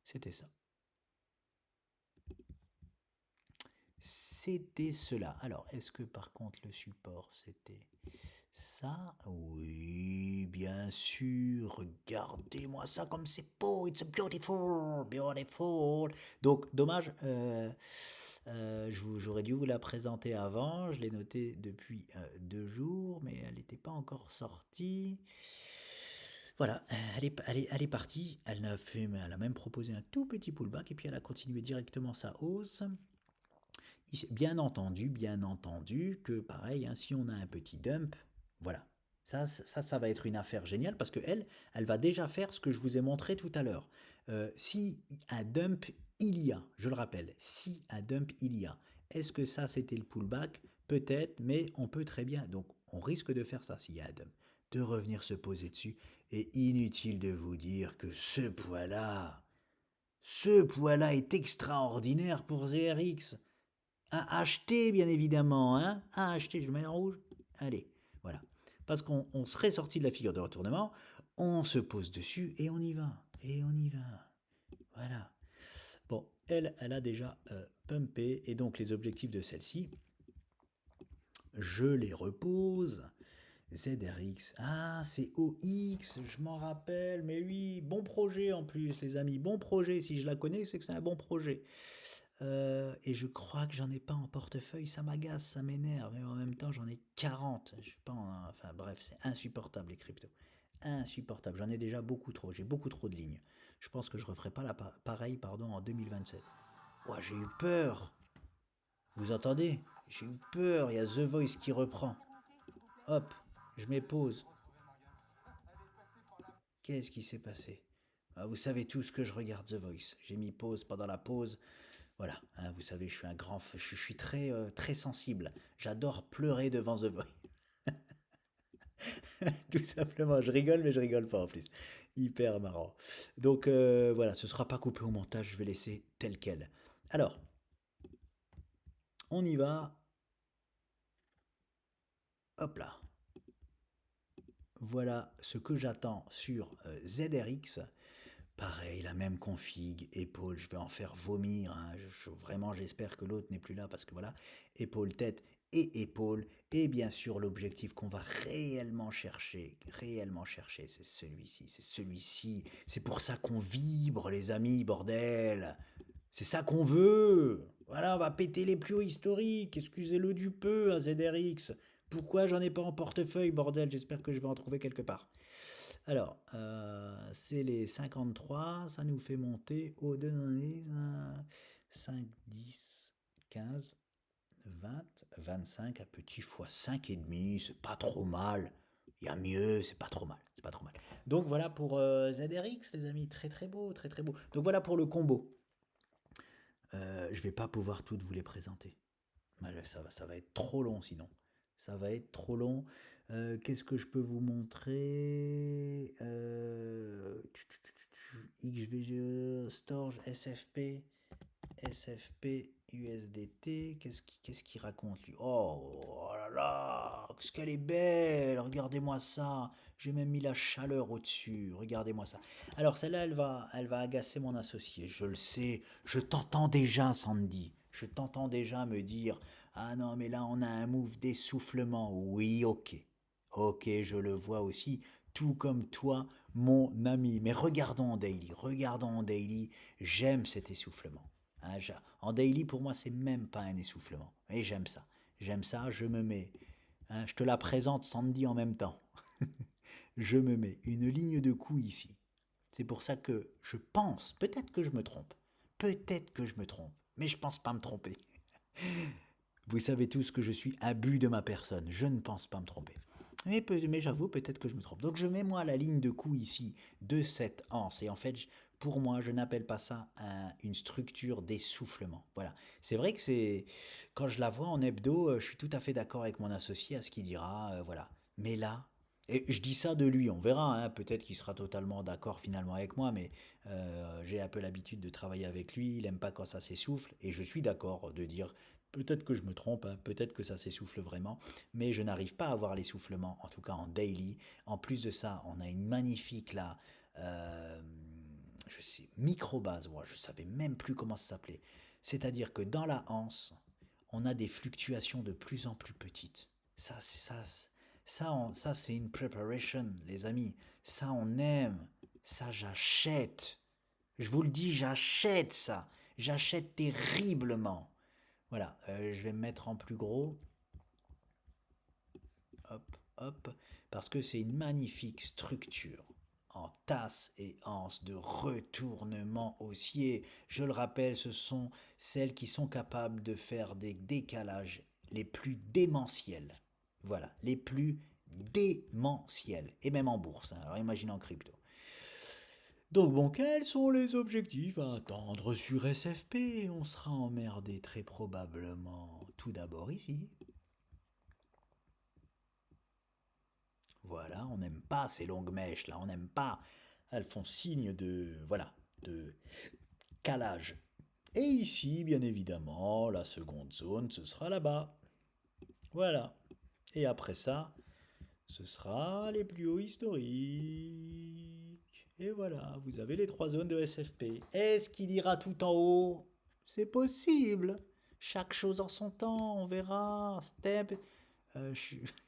C'était ça. C'était cela. Alors, est-ce que par contre le support c'était ça? Oui, bien sûr. Regardez-moi ça comme c'est beau. It's beautiful, beautiful. Donc, dommage. J'aurais dû vous la présenter avant. Je l'ai notée depuis 2 jours, mais elle n'était pas encore sortie. Voilà, elle est partie. Elle a même proposé un tout petit pullback et puis elle a continué directement sa hausse. Bien entendu que pareil, hein, si on a un petit dump, voilà, ça va être une affaire géniale parce que elle va déjà faire ce que je vous ai montré tout à l'heure. Si un dump il y a, je le rappelle, si un dump il y a, est-ce que ça c'était le pullback? Peut-être, mais on peut très bien, donc on risque de faire ça s'il y a un dump, de revenir se poser dessus. Et inutile de vous dire que ce poids-là est extraordinaire pour ZRX. À acheter, bien évidemment, hein, à acheter, je le mets en rouge, allez, voilà. Parce qu'on serait sorti de la figure de retournement, on se pose dessus et on y va, voilà. Bon, elle a déjà pumpé, et donc les objectifs de celle-ci, je les repose. ZRX, ah c'est OX, je m'en rappelle, mais oui, bon projet en plus les amis, bon projet, si je la connais c'est que c'est un bon projet. Et je crois que j'en ai pas en portefeuille, ça m'agace, ça m'énerve, mais en même temps j'en ai 40, je sais pas, enfin bref, c'est insupportable les cryptos, insupportable, j'en ai déjà beaucoup trop, j'ai beaucoup trop de lignes. Je pense que je referai pas pareil en 2027. Ouah, j'ai eu peur, vous entendez? J'ai eu peur, il y a The Voice qui reprend. Hop, je m'épose. Qu'est-ce qui s'est passé? Ah, vous savez tous que je regarde The Voice. J'ai mis pause pendant la pause. Voilà, hein, vous savez, je suis un grand, je suis très, très sensible. J'adore pleurer devant The Voice. Tout simplement, je rigole, mais je rigole pas en plus. Hyper marrant. Donc voilà, ce sera pas coupé au montage, je vais laisser tel quel. Alors, on y va. Hop là. Voilà ce que j'attends sur ZRX. Pareil, la même config, épaule, je vais en faire vomir. Hein. Vraiment, j'espère que l'autre n'est plus là parce que voilà, épaule, tête et épaule. Et bien sûr, l'objectif qu'on va réellement chercher, c'est celui-ci, c'est celui-ci. C'est pour ça qu'on vibre, les amis, bordel. C'est ça qu'on veut. Voilà, on va péter les plus hauts historiques. Excusez-le du peu à ZRX. Pourquoi j'en ai pas en portefeuille, bordel? J'espère que je vais en trouver quelque part. Alors, c'est les 53, ça nous fait monter au 2 5, 10, 15, 20, 25 à petit fois 5,5, c'est pas trop mal. Il y a mieux, c'est pas trop mal, c'est pas trop mal. Donc voilà pour ZRX les amis, très très beau, très très beau. Donc voilà pour le combo. Je vais pas pouvoir toutes vous les présenter. Ça va être trop long sinon. Ça va être trop long. Qu'est-ce que je peux vous montrer XVGE, Storage, SFP. SFP USDT, qu'est-ce qu'il raconte lui? Oh là là, qu'est-ce qu'elle est belle, regardez-moi ça. J'ai même mis la chaleur au-dessus, regardez-moi ça. Alors celle-là, elle va agacer mon associé, je le sais, je t'entends déjà Sandy. Je t'entends déjà me dire, ah non mais là on a un move d'essoufflement. Oui, ok. Ok, je le vois aussi, tout comme toi, mon ami. Mais regardons en daily, j'aime cet essoufflement. Hein, en daily, pour moi, c'est même pas un essoufflement. Et j'aime ça. J'aime ça, je me mets. Hein, je te la présente, Sandy, en même temps. Je me mets une ligne de coups ici. C'est pour ça que je pense, peut-être que je me trompe. Peut-être que je me trompe. Mais je pense pas me tromper. Vous savez tous que je suis abus de ma personne. Je ne pense pas me tromper. Mais j'avoue, peut-être que je me trompe. Donc je mets moi la ligne de coup ici de cette anse. Et en fait, pour moi, je n'appelle pas ça une structure d'essoufflement. Voilà. C'est vrai que c'est quand je la vois en hebdo, je suis tout à fait d'accord avec mon associé à ce qu'il dira. Voilà. Mais là, et je dis ça de lui, on verra. Hein, peut-être qu'il sera totalement d'accord finalement avec moi, mais j'ai un peu l'habitude de travailler avec lui. Il aime pas quand ça s'essouffle. Et je suis d'accord de dire peut-être que je me trompe, hein, peut-être que ça s'essouffle vraiment, mais je n'arrive pas à avoir l'essoufflement, en tout cas en daily. En plus de ça, on a une magnifique là, je sais, microbase, ouais, je savais même plus comment ça s'appelait. C'est-à-dire que dans la anse, on a des fluctuations de plus en plus petites. Ça, c'est ça, ça c'est une preparation, les amis. Ça, on aime. Ça, j'achète. Je vous le dis, j'achète ça. J'achète terriblement. Voilà, je vais me mettre en plus gros. Hop, hop. Parce que c'est une magnifique structure en tasse et anse de retournement haussier. Je le rappelle, ce sont celles qui sont capables de faire des décalages les plus démentiels. Voilà, les plus démentiels. Et même en bourse. Hein. Alors imaginez en crypto. Donc bon, quels sont les objectifs à atteindre sur SFP? On sera emmerdé très probablement tout d'abord ici. Voilà, on n'aime pas ces longues mèches là, on n'aime pas. Elles font signe de, voilà, de calage. Et ici, bien évidemment, la seconde zone, ce sera là-bas. Voilà. Et après ça, ce sera les plus hauts historiques. Et voilà, vous avez les trois zones de SFP. Est-ce qu'il ira tout en haut? C'est possible. Chaque chose en son temps, on verra. Step.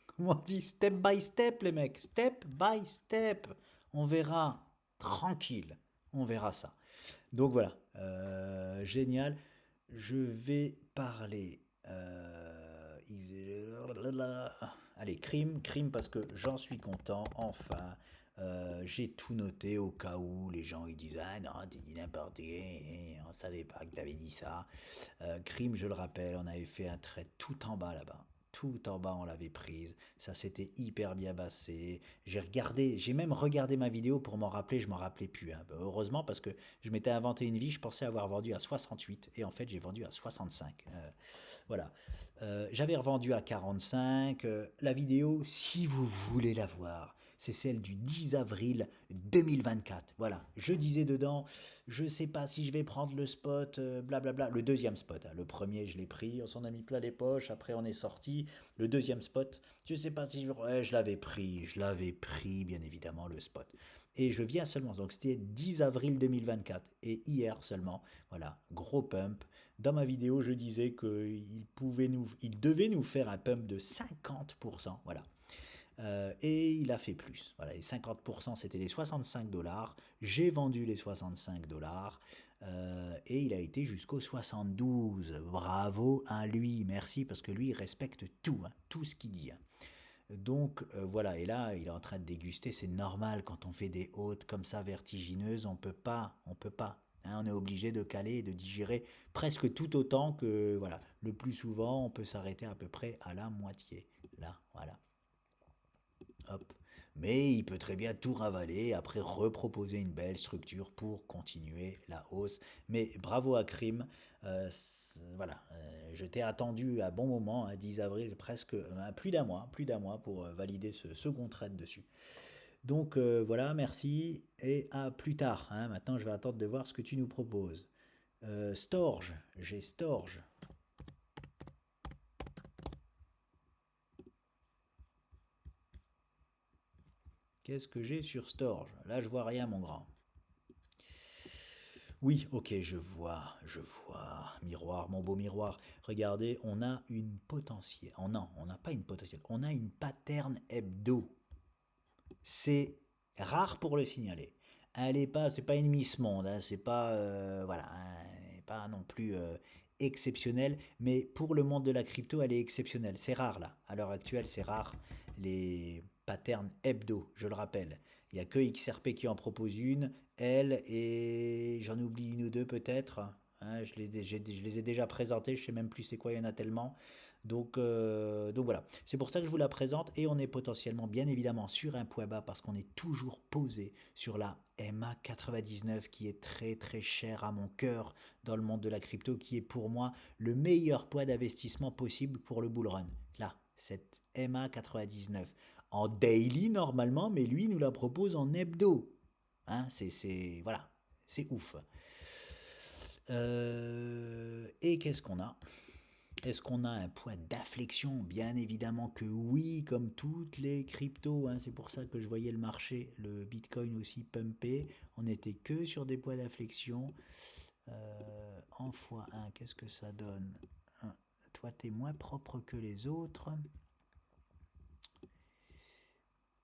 Comment on dit? Step by step, les mecs. Step by step. On verra. Tranquille. On verra ça. Donc voilà. Génial. Je vais parler. Allez, crime parce que j'en suis content, enfin. J'ai tout noté au cas où les gens ils disent ah non t'as dit n'importe quoi, on savait pas que t'avais dit ça. Crime, je le rappelle, on avait fait un trait tout en bas là-bas. Tout en bas, on l'avait prise. Ça s'était hyper bien bassé. J'ai même regardé ma vidéo pour m'en rappeler. Je m'en rappelais plus. Hein. Heureusement, parce que je m'étais inventé une vie. Je pensais avoir vendu à 68 et en fait, j'ai vendu à 65. Voilà. J'avais revendu à 45. La vidéo, si vous voulez la voir, c'est celle du 10 avril 2024. Voilà. Je disais dedans, je sais pas si je vais prendre le spot, blablabla. Le deuxième spot. Hein. Le premier, je l'ai pris. On s'en a mis plein les poches. Après, on est sorti. Le deuxième spot, je sais pas si je... Ouais, je l'avais pris. Je l'avais pris, bien évidemment, le spot. Et je viens seulement. Donc, c'était 10 avril 2024. Et hier seulement. Voilà. Gros pump. Dans ma vidéo, je disais qu'il devait nous faire un pump de 50%. Voilà. Et il a fait plus. Voilà, les 50%, c'était les 65 dollars. J'ai vendu les 65 dollars. Et il a été jusqu'aux 72. Bravo à lui. Merci, parce que lui, il respecte tout, hein, tout ce qu'il dit. Hein. Donc voilà, et là, il est en train de déguster. C'est normal quand on fait des hautes comme ça vertigineuses. On peut pas. Hein, on est obligé de caler et de digérer presque tout autant que, voilà, le plus souvent, on peut s'arrêter à peu près à la moitié. Là, voilà. Hop. mais il peut très bien tout ravaler, après reproposer une belle structure pour continuer la hausse. Mais bravo à Krim, voilà, je t'ai attendu à bon moment, à 10 avril, presque plus d'un mois pour valider ce second trade dessus. Donc voilà, merci et à plus tard, hein. Maintenant, je vais attendre de voir ce que tu nous proposes. Storge, j'ai Storge. Qu'est-ce que j'ai sur Storge? Là, je vois rien, mon grand. Oui, ok, je vois, je vois. Miroir, mon beau miroir. Regardez, on a une potentielle. Oh non, on n'a pas une potentielle. On a une pattern hebdo. C'est rare pour le signaler. Elle est pas, c'est pas une Miss Monde, hein, c'est pas, voilà, hein, pas non plus exceptionnelle, mais pour le monde de la crypto, elle est exceptionnelle. C'est rare là, à l'heure actuelle, c'est rare les patterns hebdo, je le rappelle. Il y a que XRP qui en propose une, elle et j'en oublie une ou deux peut-être. Hein, je les ai déjà présentés, je sais même plus c'est quoi, il y en a tellement. Donc voilà, c'est pour ça que je vous la présente et on est potentiellement bien évidemment sur un poids bas parce qu'on est toujours posé sur la MA99 qui est très très chère à mon cœur dans le monde de la crypto, qui est pour moi le meilleur poids d'investissement possible pour le bull run. Là, cette MA99 en daily normalement, mais lui nous la propose en hebdo. Hein, voilà, c'est ouf. Et qu'est-ce qu'on a? Est-ce qu'on a un point d'inflexion? Bien évidemment que oui, comme toutes les cryptos, hein. C'est pour ça que je voyais le marché, le Bitcoin aussi pumper. On n'était que sur des points d'inflexion. En x1, qu'est-ce que ça donne? Toi, tu es moins propre que les autres.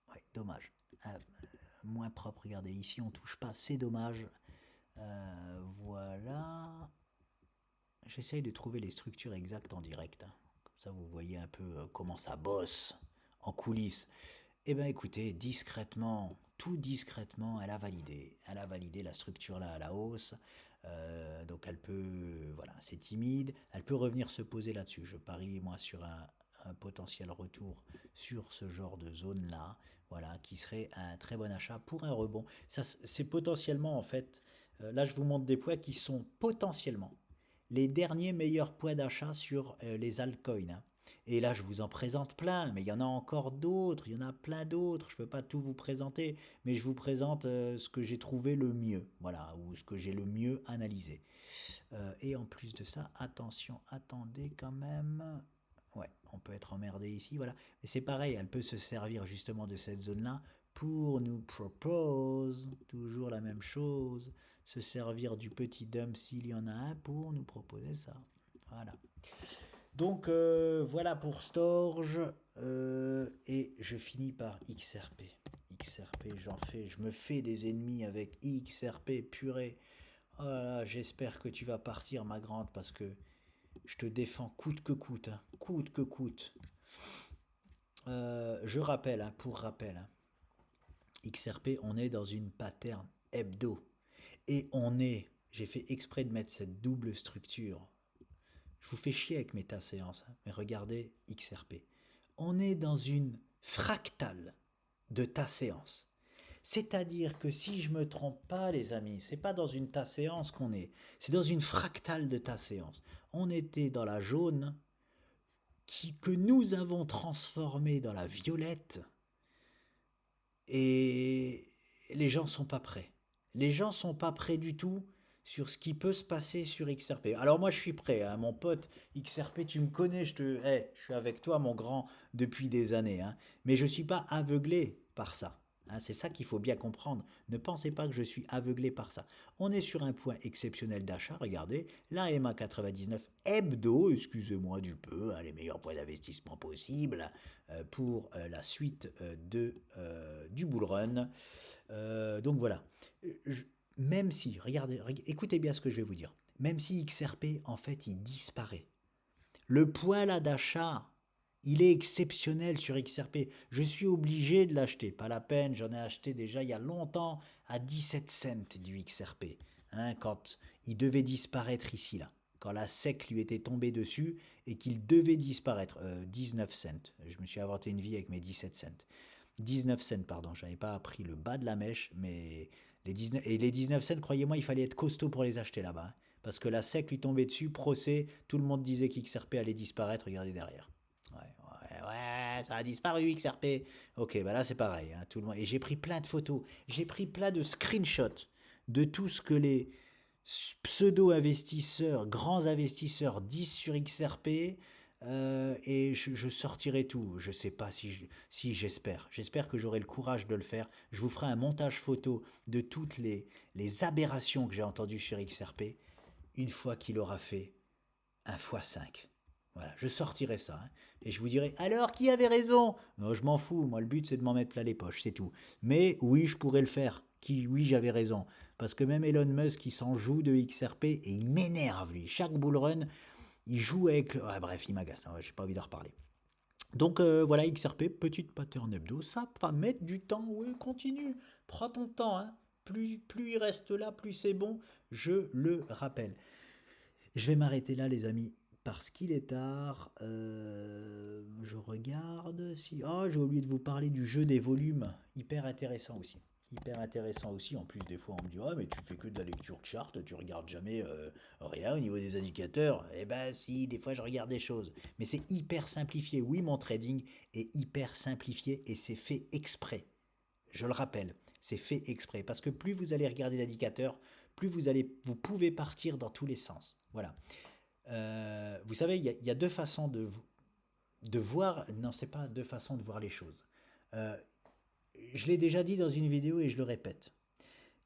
Ouais, dommage. Moins propre, regardez, ici on touche pas, c'est dommage. Voilà. J'essaye de trouver les structures exactes en direct, hein. Comme ça, vous voyez un peu comment ça bosse en coulisses. Eh bien, écoutez, discrètement, tout discrètement, elle a validé. Elle a validé la structure là à la hausse. Donc, elle peut, voilà, c'est timide. Elle peut revenir se poser là-dessus. Je parie, moi, sur un potentiel retour sur ce genre de zone-là, voilà, qui serait un très bon achat pour un rebond. Ça, c'est potentiellement, en fait, là, je vous montre des poids qui sont potentiellement les derniers meilleurs points d'achat sur les altcoins, hein. Et là, je vous en présente plein, mais il y en a encore d'autres, il y en a plein d'autres. Je ne peux pas tout vous présenter, mais je vous présente ce que j'ai trouvé le mieux, voilà, ou ce que j'ai le mieux analysé. Et en plus de ça, attention, attendez quand même. Ouais, on peut être emmerdé ici, voilà. Mais c'est pareil, elle peut se servir justement de cette zone-là pour nous propose toujours la même chose, se servir du petit dump s'il y en a un pour nous proposer ça. Voilà. Donc voilà pour Storge et je finis par XRP. XRP, je me fais des ennemis avec XRP purée. Oh là là, j'espère que tu vas partir ma grande parce que je te défends coûte que coûte, hein, coûte que coûte. Je rappelle, hein, pour rappel, hein, XRP, on est dans une pattern hebdo. Et j'ai fait exprès de mettre cette double structure. Je vous fais chier avec méta séance, hein, mais regardez XRP. On est dans une fractale de ta séance. C'est-à-dire que si je me trompe pas, les amis, c'est pas dans une ta séance qu'on est, c'est dans une fractale de ta séance. On était dans la jaune que nous avons transformée dans la violette et les gens sont pas prêts. Les gens sont pas prêts du tout sur ce qui peut se passer sur XRP. Alors moi je suis prêt, hein, mon pote XRP, tu me connais, je suis avec toi mon grand depuis des années, hein, mais je suis pas aveuglé par ça. Hein, c'est ça qu'il faut bien comprendre. Ne pensez pas que je suis aveuglé par ça. On est sur un point exceptionnel d'achat. Regardez, la MA 99 hebdo, excusez-moi du peu, hein, les meilleurs points d'investissement possibles pour la suite du bull run. Donc voilà. Je- Même si, regardez, écoutez bien ce que je vais vous dire. Même si XRP, en fait, il disparaît. Le point là d'achat, il est exceptionnel sur XRP. Je suis obligé de l'acheter. Pas la peine, j'en ai acheté déjà il y a longtemps à 17 cents du XRP. Hein, quand il devait disparaître ici, là. Quand la SEC lui était tombée dessus et qu'il devait disparaître. 19 cents. Je me suis inventé une vie avec mes 17 cents. 19 cents, pardon, j'avais pas appris le bas de la mèche, mais les 19 cents, croyez-moi, il fallait être costaud pour les acheter là-bas, hein, parce que la SEC lui tombait dessus, procès, tout le monde disait qu'XRP allait disparaître, regardez derrière. Ouais, ça a disparu XRP. Ok, bah là c'est pareil, hein, tout le monde. Et j'ai pris plein de photos, j'ai pris plein de screenshots de tout ce que les pseudo-investisseurs, grands investisseurs disent sur XRP. Et je sortirai tout. Je sais pas si j'espère. J'espère que j'aurai le courage de le faire. Je vous ferai un montage photo de toutes les aberrations que j'ai entendues sur XRP une fois qu'il aura fait un x5. Voilà, je sortirai ça. Hein, et je vous dirai, alors qui avait raison? Non, je m'en fous, moi le but c'est de m'en mettre plein les poches, c'est tout. Mais oui, je pourrais le faire. Oui, j'avais raison. Parce que même Elon Musk, il s'en joue de XRP et il m'énerve, lui. Chaque bullrun, il joue avec... Ah, bref, il m'agace, hein, j'ai pas envie d'en reparler. Donc voilà, XRP, petite pattern hebdo, ça va mettre du temps, oui, continue, prends ton temps, hein. Plus il reste là, plus c'est bon, je le rappelle. Je vais m'arrêter là, les amis, parce qu'il est tard. Je regarde si... Oh, j'ai oublié de vous parler du jeu des volumes. Hyper intéressant aussi. Hyper intéressant aussi. En plus, des fois, on me dit, oh, mais tu fais que de la lecture de charte, tu regardes jamais rien au niveau des indicateurs. Eh ben, si, des fois, je regarde des choses. Mais c'est hyper simplifié. Oui, mon trading est hyper simplifié et c'est fait exprès. Je le rappelle, c'est fait exprès. Parce que plus vous allez regarder l'indicateur, plus vous pouvez partir dans tous les sens. Voilà. Vous savez, il y a deux façons de voir. Non, c'est pas deux façons de voir les choses. Euh, je l'ai déjà dit dans une vidéo et je le répète.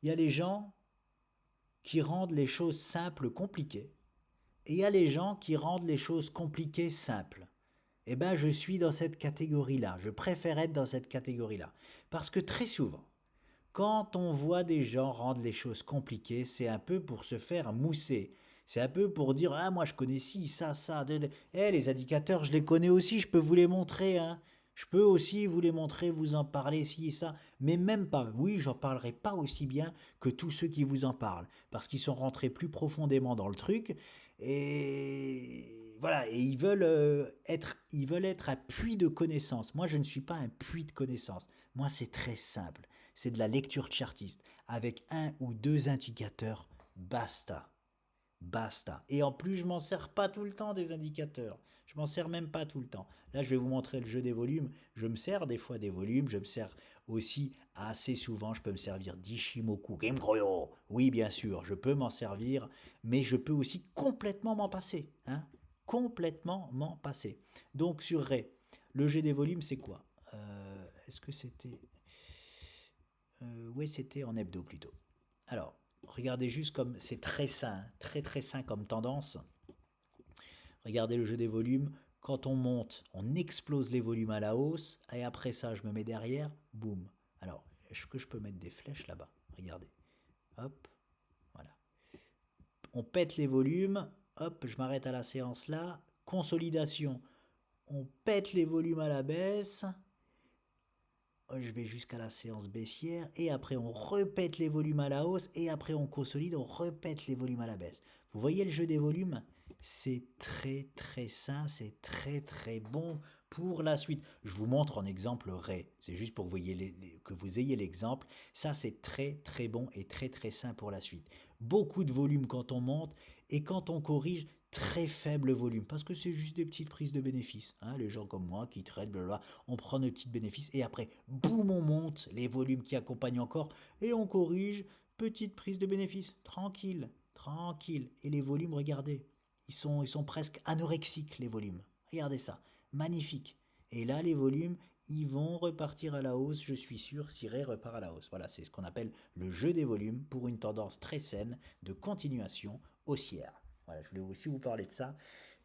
Il y a les gens qui rendent les choses simples compliquées et il y a les gens qui rendent les choses compliquées simples. Eh bien, je suis dans cette catégorie-là. Je préfère être dans cette catégorie-là. Parce que très souvent, quand on voit des gens rendre les choses compliquées, c'est un peu pour se faire mousser. C'est un peu pour dire ah moi je connais ci, ça. Eh les indicateurs je les connais aussi, je peux vous les montrer. Hein. Je peux aussi vous les montrer, vous en parler ci et ça. Mais même pas. Oui, j'en parlerai pas aussi bien que tous ceux qui vous en parlent, parce qu'ils sont rentrés plus profondément dans le truc et voilà. Et ils veulent être un puits de connaissances. Moi je ne suis pas un puits de connaissances. Moi c'est très simple. C'est de la lecture chartiste avec un ou deux indicateurs, basta. Basta. Et en plus, je m'en sers pas tout le temps des indicateurs. Je m'en sers même pas tout le temps. Là, je vais vous montrer le jeu des volumes. Je me sers des fois des volumes. Je me sers aussi assez souvent. Je peux me servir d'Ishimoku Gemkroyo. Oui, bien sûr, je peux m'en servir, mais je peux aussi complètement m'en passer. Hein, complètement m'en passer. Donc, sur Ray, le jeu des volumes, c'est quoi? Est-ce que c'était oui, c'était en hebdo plutôt. Alors, regardez juste comme c'est très sain, très très sain comme tendance. Regardez le jeu des volumes. Quand on monte, on explose les volumes à la hausse. Et après ça, je me mets derrière. Boum. Alors, est-ce que je peux mettre des flèches là-bas? Regardez. Hop. Voilà. On pète les volumes. Hop, je m'arrête à la séance là. Consolidation. On pète les volumes à la baisse. Je vais jusqu'à la séance baissière et après on répète les volumes à la hausse et après on consolide, on répète les volumes à la baisse. Vous voyez le jeu des volumes? C'est très très sain, c'est très très bon pour la suite. Je vous montre en exemple Ray, c'est juste pour que que vous ayez l'exemple. Ça c'est très très bon et très très sain pour la suite. Beaucoup de volume quand on monte et quand on corrige, très faible volume parce que c'est juste des petites prises de bénéfices. Hein, les gens comme moi qui traitent, blablabla, on prend nos petits bénéfices et après, boum, on monte les volumes qui accompagnent encore et on corrige, petite prise de bénéfices, tranquille, tranquille. Et les volumes, regardez, ils sont presque anorexiques les volumes. Regardez ça, magnifique. Et là, les volumes, ils vont repartir à la hausse, je suis sûr, si Ray repart à la hausse. Voilà, c'est ce qu'on appelle le jeu des volumes pour une tendance très saine de continuation haussière. Voilà, je voulais aussi vous parler de ça.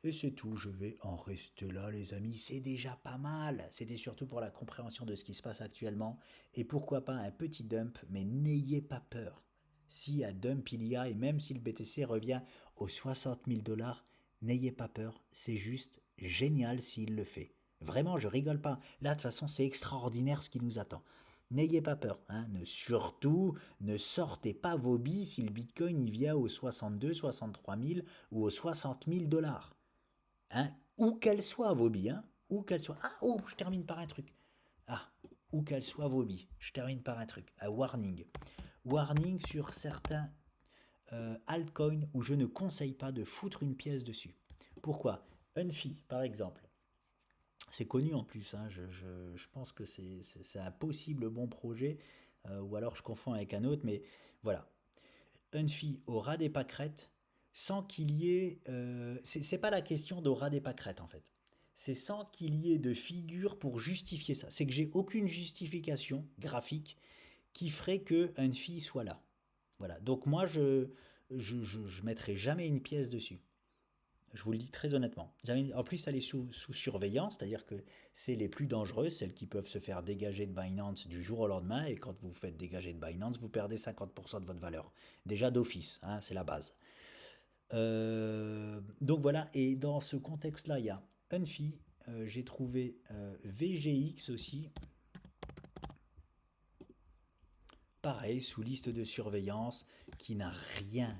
Et c'est tout, je vais en rester là les amis, c'est déjà pas mal. C'était surtout pour la compréhension de ce qui se passe actuellement. Et pourquoi pas un petit dump, mais n'ayez pas peur. Si un dump il y a, et même si le BTC revient aux 60 000 dollars, n'ayez pas peur, c'est juste génial s'il le fait. Vraiment, je rigole pas. Là, de toute façon, c'est extraordinaire ce qui nous attend. N'ayez pas peur, hein. Surtout, ne sortez pas vos billes si le Bitcoin il vient aux 62, 63 000 ou aux 60 000 dollars. Hein, où qu'elles soient vos billes, hein, où qu'elles soient. Ah, oh, je termine par un truc. Ah, ou qu'elle soit vomi. Je termine par un truc, un warning. Warning sur certains altcoins où je ne conseille pas de foutre une pièce dessus. Pourquoi? Unfi, par exemple. C'est connu en plus, hein, je pense que c'est un possible bon projet, ou alors je confonds avec un autre, mais voilà. Unfi aura des pâquerettes sans qu'il y ait... c'est pas la question d'aura des pâquerettes en fait. C'est sans qu'il y ait de figure pour justifier ça. C'est que j'ai aucune justification graphique qui ferait que Unfi soit là. Voilà. Donc moi, je mettrai jamais une pièce dessus. Je vous le dis très honnêtement. En plus, elle est sous surveillance, c'est-à-dire que c'est les plus dangereuses, celles qui peuvent se faire dégager de Binance du jour au lendemain, et quand vous vous faites dégager de Binance, vous perdez 50% de votre valeur. Déjà d'office, hein, c'est la base. Donc voilà, et dans ce contexte-là, il y a Unfi, j'ai trouvé VGX aussi, pareil, sous liste de surveillance, qui n'a rien,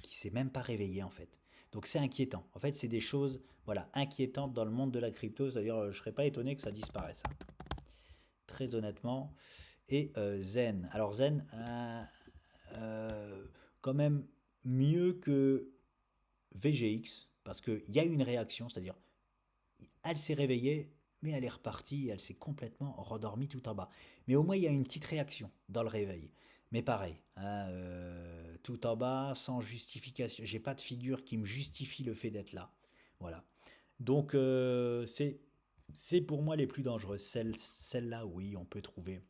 qui s'est même pas réveillé en fait. Donc c'est inquiétant. En fait, c'est des choses, voilà, inquiétantes dans le monde de la crypto. C'est-à-dire, je serais pas étonné que ça disparaisse, hein. Très honnêtement. Et Zen. Alors Zen, quand même mieux que VGX, parce qu'il y a une réaction, c'est-à-dire, elle s'est réveillée, mais elle est repartie, elle s'est complètement rendormie tout en bas. Mais au moins, il y a une petite réaction dans le réveil. Mais pareil, hein, tout en bas, sans justification. J'ai pas de figure qui me justifie le fait d'être là. Voilà. Donc, c'est pour moi les plus dangereuses. Celle-là, oui, on peut trouver.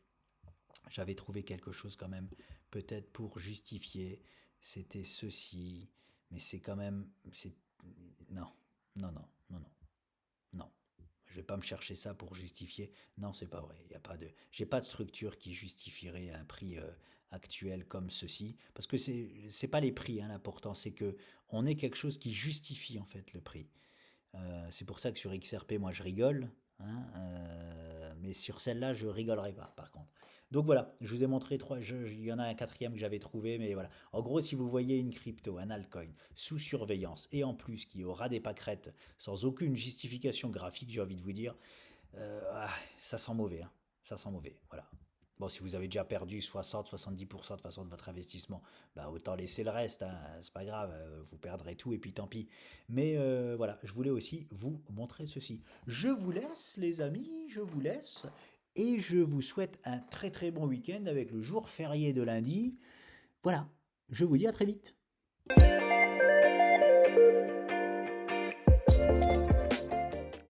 J'avais trouvé quelque chose quand même, peut-être pour justifier. C'était ceci, mais c'est quand même. Non, non, non, non, non. Non, je vais pas me chercher ça pour justifier. Non, c'est pas vrai. Il y a pas de, j'ai pas de structure qui justifierait un prix actuel comme ceci, parce que c'est pas les prix, hein, l'important, c'est que on ait quelque chose qui justifie en fait le prix. C'est pour ça que sur XRP, moi, je rigole, hein, mais sur celle-là, je rigolerai pas, par contre. Donc voilà, je vous ai montré trois. Il y en a un quatrième que j'avais trouvé, mais voilà. En gros, si vous voyez une crypto, un altcoin, sous surveillance, et en plus qui aura des pâquerettes sans aucune justification graphique, j'ai envie de vous dire, ça sent mauvais, hein. Ça sent mauvais, voilà. Bon, si vous avez déjà perdu 60-70% de façon de votre investissement, bah autant laisser le reste, hein, c'est pas grave, vous perdrez tout et puis tant pis. Mais voilà, je voulais aussi vous montrer ceci. Je vous laisse, les amis, je vous laisse. Et je vous souhaite un très très bon week-end avec le jour férié de lundi. Voilà, je vous dis à très vite.